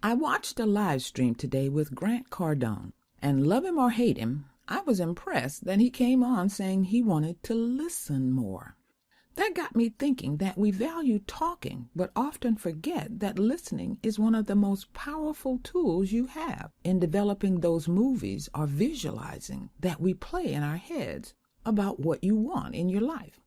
I watched a live stream today with Grant Cardone, and love him or hate him, I was impressed that he came on saying he wanted to listen more. That got me thinking that we value talking, but often forget that listening is one of the most powerful tools you have in developing those movies or visualizing that we play in our heads about what you want in your life.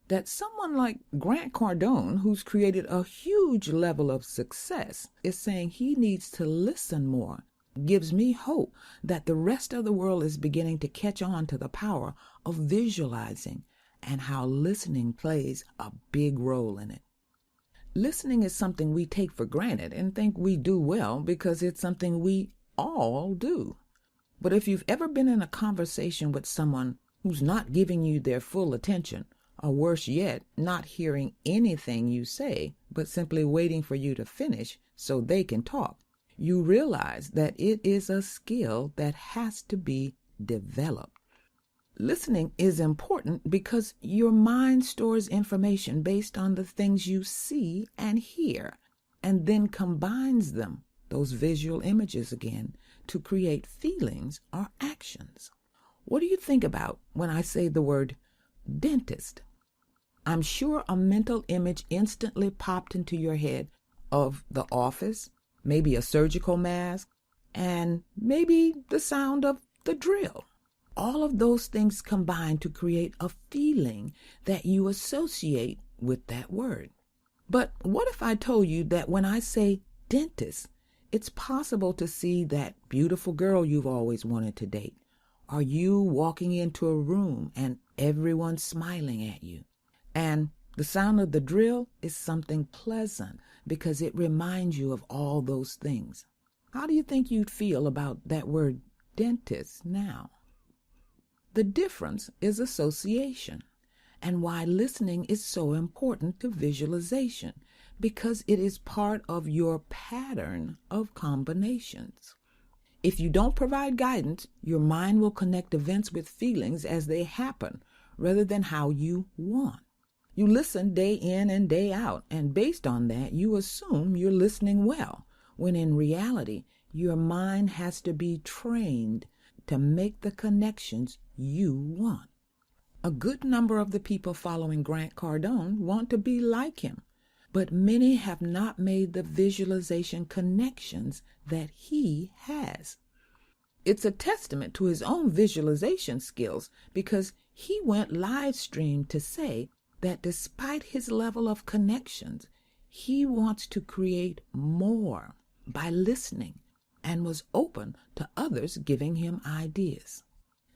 That someone like Grant Cardone, who's created a huge level of success, is saying he needs to listen more gives me hope that the rest of the world is beginning to catch on to the power of visualizing and how listening plays a big role in it. Listening is something we take for granted and think we do well because it's something we all do. But if you've ever been in a conversation with someone who's not giving you their full attention, or worse yet, not hearing anything you say, but simply waiting for you to finish so they can talk, you realize that it is a skill that has to be developed. Listening is important because your mind stores information based on the things you see and hear, and then combines them, those visual images again, to create feelings or actions. What do you think about when I say the word dentist? I'm sure a mental image instantly popped into your head of the office, maybe a surgical mask, and maybe the sound of the drill. All of those things combine to create a feeling that you associate with that word. But what if I told you that when I say dentist, it's possible to see that beautiful girl you've always wanted to date, or you walking into a room and everyone smiling at you. And the sound of the drill is something pleasant because it reminds you of all those things. How do you think you'd feel about that word dentist now? The difference is association, and why listening is so important to visualization, because it is part of your pattern of combinations. If you don't provide guidance, your mind will connect events with feelings as they happen, rather than how you want. You listen day in and day out, and based on that, you assume you're listening well, when in reality, your mind has to be trained to make the connections you want. A good number of the people following Grant Cardone want to be like him, but many have not made the visualization connections that he has. It's a testament to his own visualization skills because he went live stream to say that despite his level of connections, he wants to create more by listening and was open to others giving him ideas.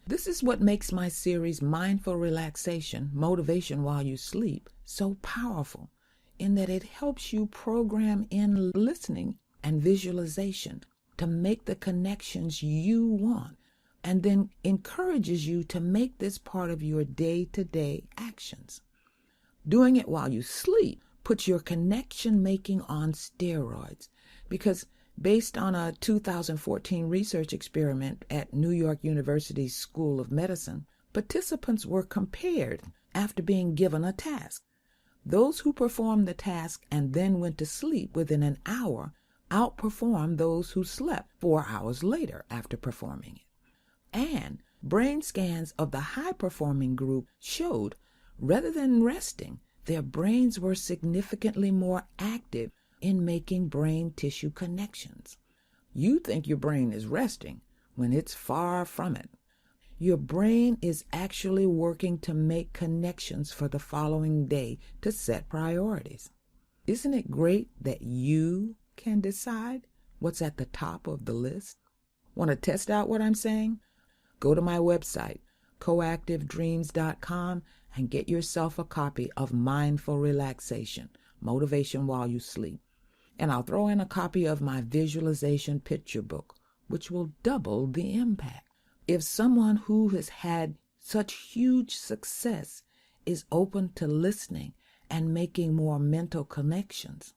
This is what makes my series Mindful Relaxation, Motivation While You Sleep so powerful, in that it helps you program in listening and visualization to make the connections you want, and then encourages you to make this part of your day-to-day actions. Doing it while you sleep puts your connection making on steroids because based on a 2014 research experiment at New York University's School of Medicine, participants were compared after being given a task. Those who performed the task and then went to sleep within an hour outperformed those who slept 4 hours later after performing it. And brain scans of the high-performing group showed, rather than resting, their brains were significantly more active in making brain tissue connections. You think your brain is resting when it's far from it. Your brain is actually working to make connections for the following day to set priorities. Isn't it great that you can decide what's at the top of the list? Want to test out what I'm saying? Go to my website, coactivedreams.com, and get yourself a copy of Mindful Relaxation, Motivation While You Sleep. And I'll throw in a copy of my visualization picture book, which will double the impact. If someone who has had such huge success is open to listening and making more mental connections,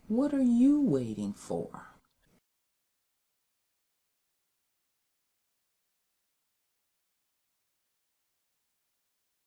what are you waiting for?